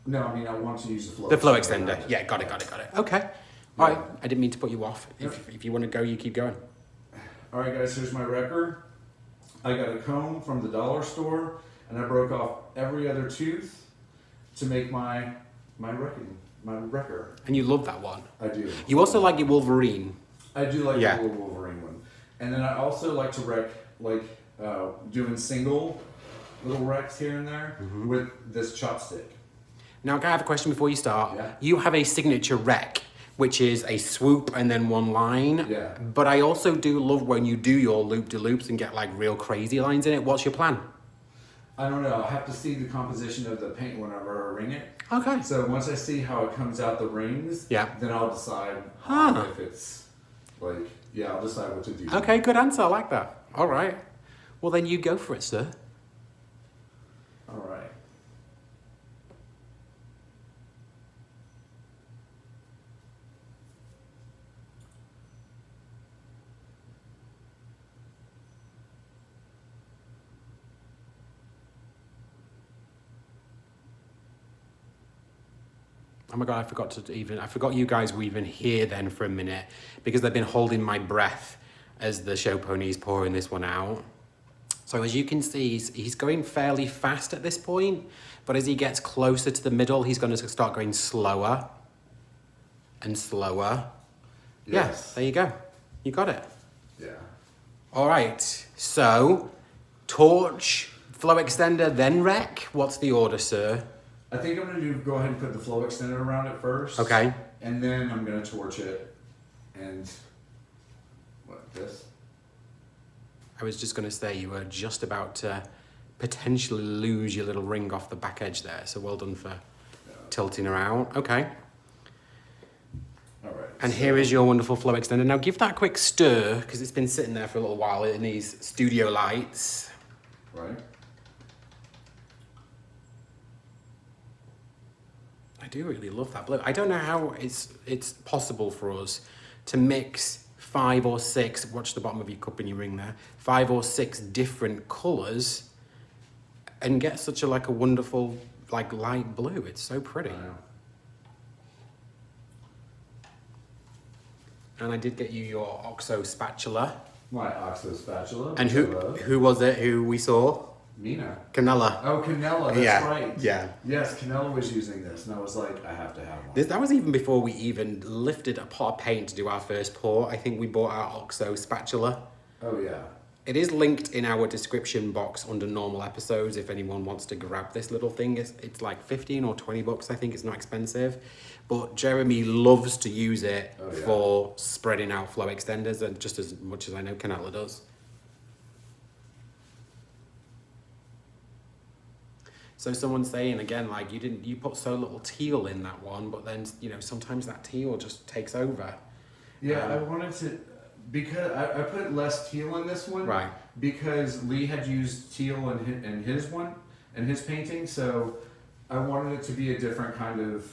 No, I mean I want to use the flow. The flow extender. Yeah, got it. Okay. All right. I didn't mean to put you off. If you want to go, you keep going. All right, guys. Here's my wrecker. I got a comb from the dollar store, and I broke off every other tooth to make my wrecker. And you love that one. I do. You also like your Wolverine. I do like the little Wolverine one, and then I also like to wreck doing single little wrecks here and there with this chopstick. Now, can I have a question before you start? Yeah. You have a signature wreck, which is a swoop and then one line. Yeah. But I also do love when you do your loop-de-loops and get like real crazy lines in it. What's your plan? I don't know. I'll have to see the composition of the paint whenever I ring it. Okay. So once I see how it comes out the rings, then I'll decide if it's I'll decide what to do. Okay, good answer. I like that. All right. Well, then you go for it, sir. All right. Oh my God, I forgot you guys were even here then for a minute because they've been holding my breath as the show pony's pouring this one out. So as you can see, he's going fairly fast at this point, but as he gets closer to the middle, he's going to start going slower and slower. Yes, there you go. You got it. Yeah. All right, so torch, flow extender, then rec. What's the order, sir? I think I'm gonna go ahead and put the flow extender around it first. Okay. And then I'm gonna torch it. And this? I was just gonna say you were just about to potentially lose your little ring off the back edge there. So well done for tilting around. Okay. All right. And here is your wonderful flow extender. Now give that a quick stir because it's been sitting there for a little while in these studio lights. Right. I do really love that blue. I don't know how it's possible for us to mix 5 or 6, watch the bottom of your cup and your ring there, 5 or 6 different colours and get such a wonderful light blue. It's so pretty. And I did get you your OXO spatula. My OXO spatula. And who was it who we saw? Mina. Canella. Oh, Canella, that's right. Yeah. Yes, Canella was using this, and I was like, I have to have one. That was even before we even lifted a pot of paint to do our first pour. I think we bought our OXO spatula. Oh, yeah. It is linked in our description box under normal episodes if anyone wants to grab this little thing. It's like 15 or 20 bucks, I think. It's not expensive. But Jeremy loves to use it for spreading out flow extenders, and just as much as I know Canella does. So someone's saying again, you put so little teal in that one, but then sometimes that teal just takes over. Yeah, I wanted to, because I put less teal in this one, right? Because Lee had used teal in his one, in his painting, so I wanted it to be a different kind of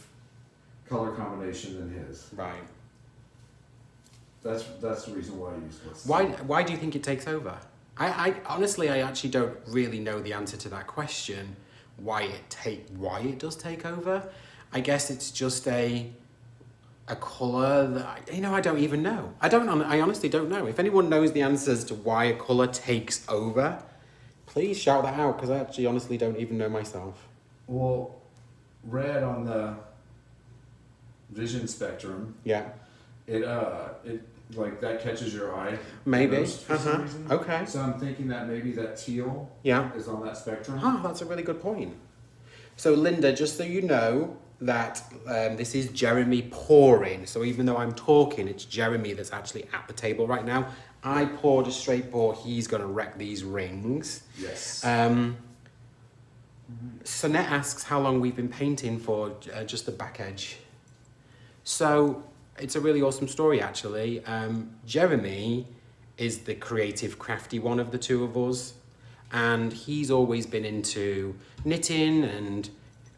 color combination than his. Right. That's the reason why I used this. Why do you think it takes over? I honestly, I actually don't really know the answer to that question. Why it does take over. I guess it's just a colour that I don't even know. I honestly don't know. If anyone knows the answers to why a colour takes over, please shout that out because I actually honestly don't even know myself. Well, red on the vision spectrum. Yeah. It that catches your eye. Maybe. For some reason. Okay. So I'm thinking that maybe that teal is on that spectrum. Oh, that's a really good point. So Linda, just so you know that this is Jeremy pouring. So even though I'm talking, it's Jeremy that's actually at the table right now. I poured a straight pour. He's going to wreck these rings. Yes. Sonette asks how long we've been painting for just the back edge. So it's a really awesome story, actually. Jeremy is the creative, crafty one of the two of us. And he's always been into knitting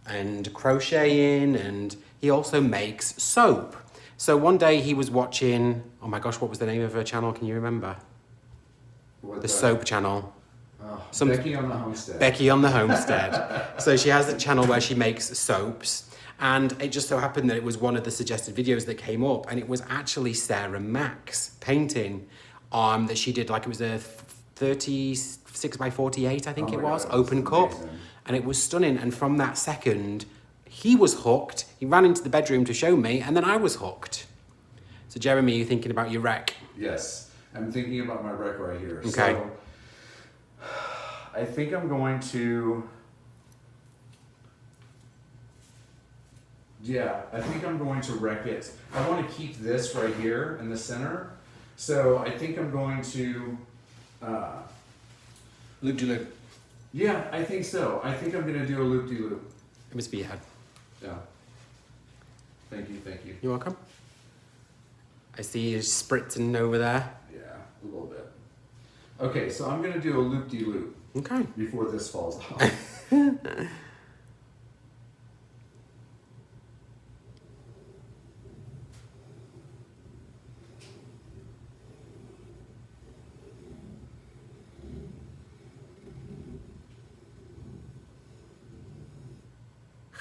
and crocheting, and he also makes soap. So one day he was watching, oh my gosh, what was the name of her channel? Can you remember? The soap channel. Becky on the Homestead. Becky on the Homestead. So she has a channel where she makes soaps. And it just so happened that it was one of the suggested videos that came up, and it was actually Sarah Mack's painting that she did, it was a 36 by 48, I think it was, open cup. And it was stunning. And from that second, he was hooked. He ran into the bedroom to show me, and then I was hooked. So Jeremy, you thinking about your rec? Yes, I'm thinking about my rec right here. Okay. So I think I'm going to... Yeah, I think I'm going to wreck it. I want to keep this right here in the center. So I think I'm going to... Loop-de-loop. Yeah, I think so. I think I'm going to do a loop-de-loop. It must be your head. Yeah. Thank you, thank you. You're welcome. I see you spritzing over there. Yeah, a little bit. Okay, so I'm going to do a loop-de-loop. Okay. Before this falls off.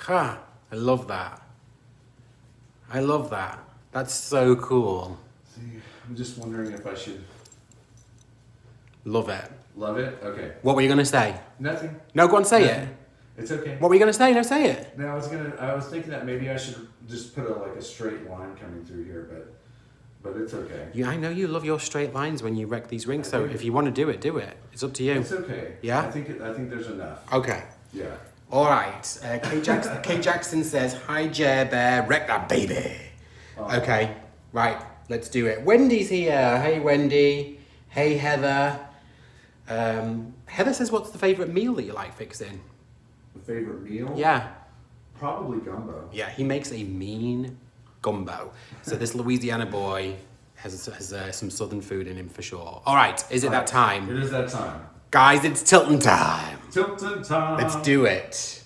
Ha! I love that. I love that. That's so cool. See, I'm just wondering if I should... Love it. Love it? Okay. What were you going to say? Nothing. No, go on, say Nothing. it. It's okay. What were you going to say? No, say it. No, I was thinking that maybe I should just put a straight line coming through here, but it's okay. I know you love your straight lines when you wreck these rings, so if you want to do it, do it. It's up to you. It's okay. Yeah? I think there's enough. Okay. Yeah. All right. Kate Jackson says, "Hi, Jer Bear, wreck that baby." Oh. Okay. Right. Let's do it. Wendy's here. Hey, Wendy. Hey, Heather. Heather says, "What's the favourite meal that you like fixing?" The favorite meal? Yeah. Probably gumbo. Yeah, he makes a mean gumbo. So this Louisiana boy has some southern food in him for sure. All right, is it that time? It is that time. Guys, it's tilting time. Tilting time. Let's do it.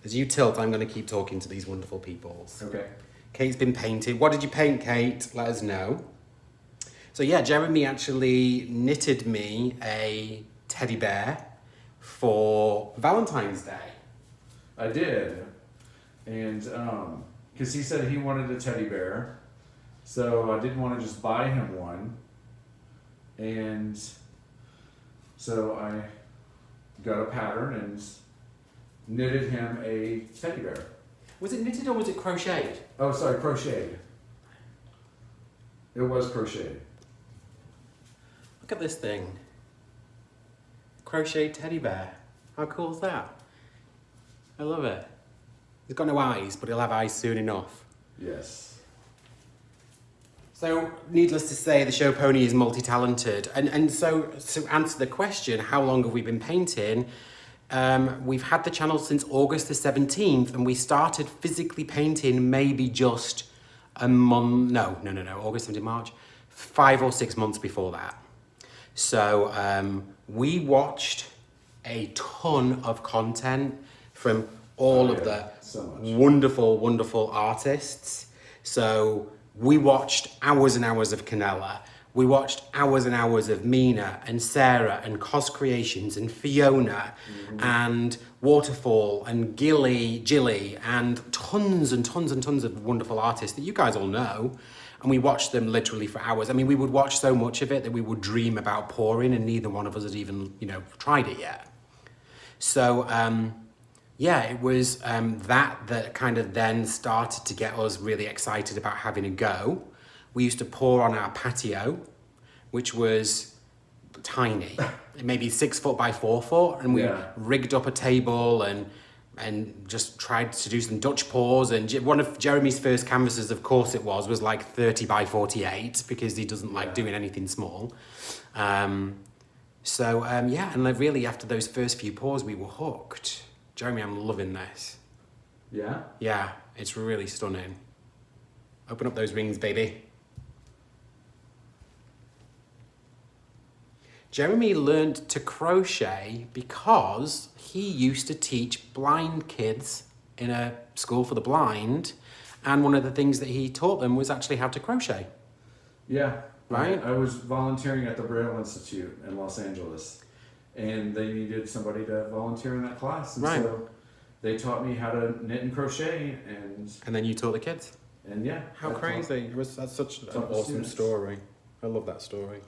As you tilt, I'm going to keep talking to these wonderful peoples. Okay. Kate's been painted. What did you paint, Kate? Let us know. So yeah, Jeremy actually knitted me a teddy bear for Valentine's Day. I did. And, because he said he wanted a teddy bear. So I didn't want to just buy him one. And so I got a pattern and knitted him a teddy bear. Was it knitted or was it crocheted? Oh, sorry, crocheted. It was crocheted. Look at this thing. Crochet teddy bear. How cool is that? I love it. He's got no eyes, but he'll have eyes soon enough. Yes. So, needless to say, the show pony is multi-talented. And so, to answer the question, how long have we been painting? We've had the channel since August the 17th, and we started physically painting maybe just a month, no, August 17th, March, 5 or 6 months before that. So, we watched a ton of content from all of the wonderful, wonderful artists. So we watched hours and hours of Canella. We watched hours and hours of Mina and Sarah and Cos Creations and Fiona and Waterfall and Jilly and tons and tons and tons of wonderful artists that you guys all know. And we watched them literally for hours. I mean, we would watch so much of it that we would dream about pouring, and neither one of us had even, tried it yet. So, yeah, it was that kind of then started to get us really excited about having a go. We used to pour on our patio, which was tiny, maybe 6 foot by 4 foot, and we rigged up a table and just tried to do some Dutch pours. And one of Jeremy's first canvases, of course it was like 30 by 48 because he doesn't like doing anything small. So, and really after those first few pours, we were hooked. Jeremy, I'm loving this. Yeah? Yeah, it's really stunning. Open up those rings, baby. Jeremy learned to crochet because he used to teach blind kids in a school for the blind, and one of the things that he taught them was actually how to crochet. Yeah. Right? I was volunteering at the Braille Institute in Los Angeles, and they needed somebody to volunteer in that class. And so they taught me how to knit and crochet, and then you taught the kids? And yeah. How crazy. That's such an awesome story. I love that story.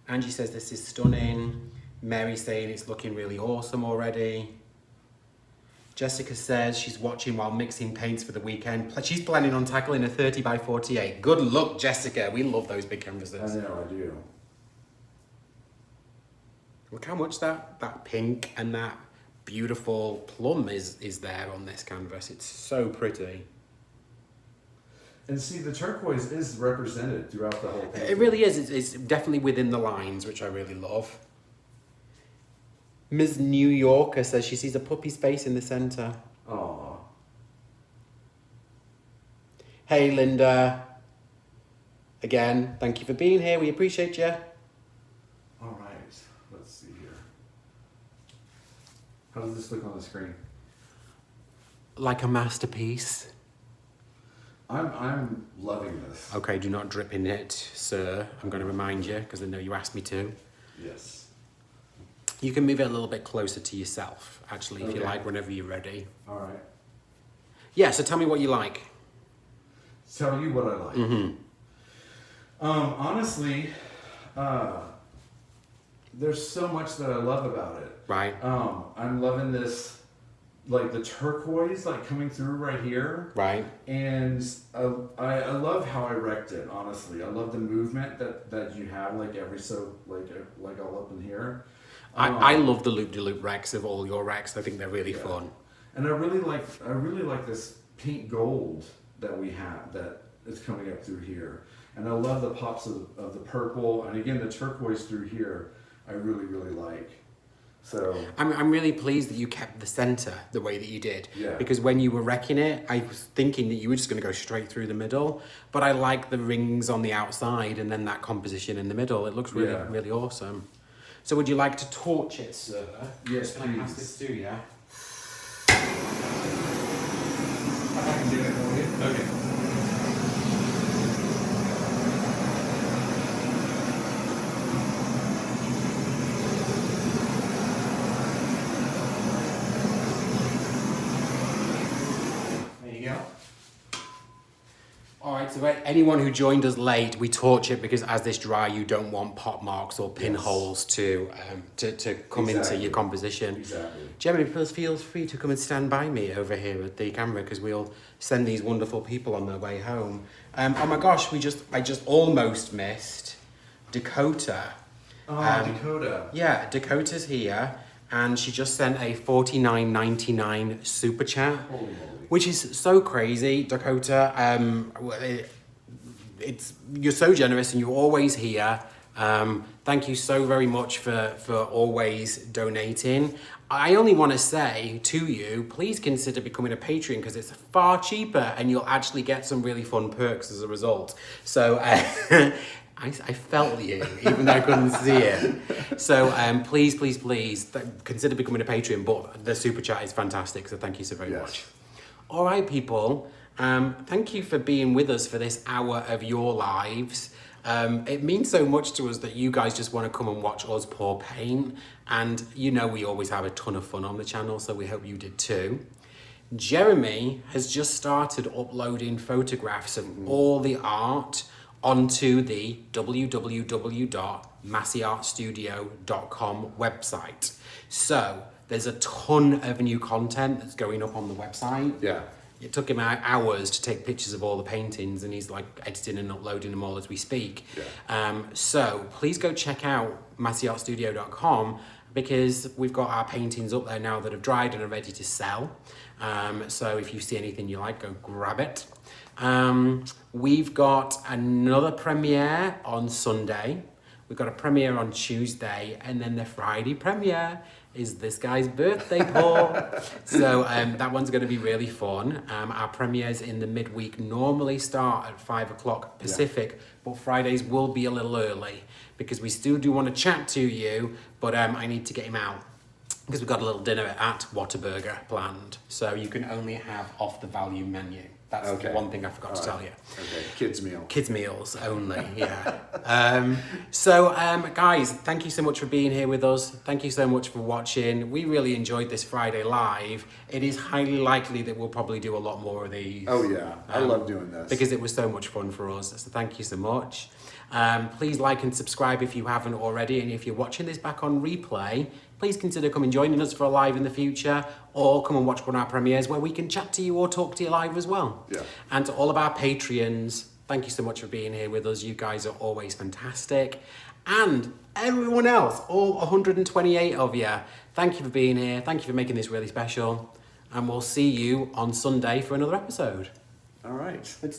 Angie says this is stunning. Mary saying it's looking really awesome already. Jessica says she's watching while mixing paints for the weekend. She's planning on tackling a 30 by 48. Good luck, Jessica. We love those big canvases. I know, I do. Look how much that pink and that beautiful plum is there on this canvas. It's so pretty. And see, the turquoise is represented throughout the whole painting. It really is. It's definitely within the lines, which I really love. Ms. New Yorker says she sees a puppy's face in the centre. Aww. Hey, Linda. Again, thank you for being here. We appreciate you. All right. Let's see here. How does this look on the screen? Like a masterpiece. I'm loving this. Okay, do not drip in it, sir. I'm going to remind you, because I know you asked me to. Yes. You can move it a little bit closer to yourself, actually, if you like, whenever you're ready. All right. Yeah, so tell me what you like. Tell you what I like. Mm-hmm. Honestly, there's so much that I love about it. Right. I'm loving this, like the turquoise, like coming through right here. Right. And I love how I wrecked it. Honestly, I love the movement that you have, like like all up in here. I love the loop-de-loop wrecks of all your wrecks. I think they're really fun. And I really like this pink gold that we have that is coming up through here. And I love the pops of the purple, and again the turquoise through here. I really like. So I'm really pleased that you kept the center the way that you did. Yeah. Because when you were wrecking it, I was thinking that you were just going to go straight through the middle. But I like the rings on the outside and then that composition in the middle. It looks really awesome. So would you like to torch it, sir? Yes, Can I pass this to you? I can do it for you. Okay. Alright, so anyone who joined us late, we torch it because as this dry, you don't want pot marks or pinholes to come into your composition. Exactly. Jeremy, please feel free to come and stand by me over here at the camera because we'll send these wonderful people on their way home. Oh my gosh, I just almost missed Dakota. Dakota. Yeah, Dakota's here and she just sent a $49.99 super chat. Holy moly. Which is so crazy, Dakota. You're so generous and you're always here. Thank you so very much for always donating. I only want to say to you, please consider becoming a Patreon because it's far cheaper and you'll actually get some really fun perks as a result. So I felt you, even though I couldn't see it. So please consider becoming a Patreon. But the super chat is fantastic, so thank you so very much. All right, people. Thank you for being with us for this hour of your lives. It means so much to us that you guys just want to come and watch us pour paint. And you know we always have a ton of fun on the channel, so we hope you did too. Jeremy has just started uploading photographs of all the art onto the www.masseartstudio.com website. So there's a ton of new content that's going up on the website. Yeah. It took him hours to take pictures of all the paintings and he's like editing and uploading them all as we speak. Yeah. So please go check out masseartstudio.com because we've got our paintings up there now that have dried and are ready to sell. So if you see anything you like, go grab it. We've got another premiere on Sunday. We've got a premiere on Tuesday and then the Friday premiere is this guy's birthday, Paul. So that one's going to be really fun. Our premieres in the midweek normally start at 5 o'clock Pacific, but Fridays will be a little early because we still do want to chat to you, but I need to get him out because we've got a little dinner at Whataburger planned. So you can only have off the value menu. That's the one thing I forgot to tell you. Okay, kids meal. Kids meals only, yeah. Guys, thank you so much for being here with us. Thank you so much for watching. We really enjoyed this Friday live. It is highly likely that we'll probably do a lot more of these. Oh yeah, I love doing this. Because it was so much fun for us, so thank you so much. Please like and subscribe if you haven't already, and if you're watching this back on replay, please consider coming joining us for a live in the future, or come and watch one of our premieres where we can chat to you or talk to you live as well. Yeah. And to all of our Patreons, thank you so much for being here with us. You guys are always fantastic. And everyone else, all 128 of you, thank you for being here. Thank you for making this really special. And we'll see you on Sunday for another episode. All right.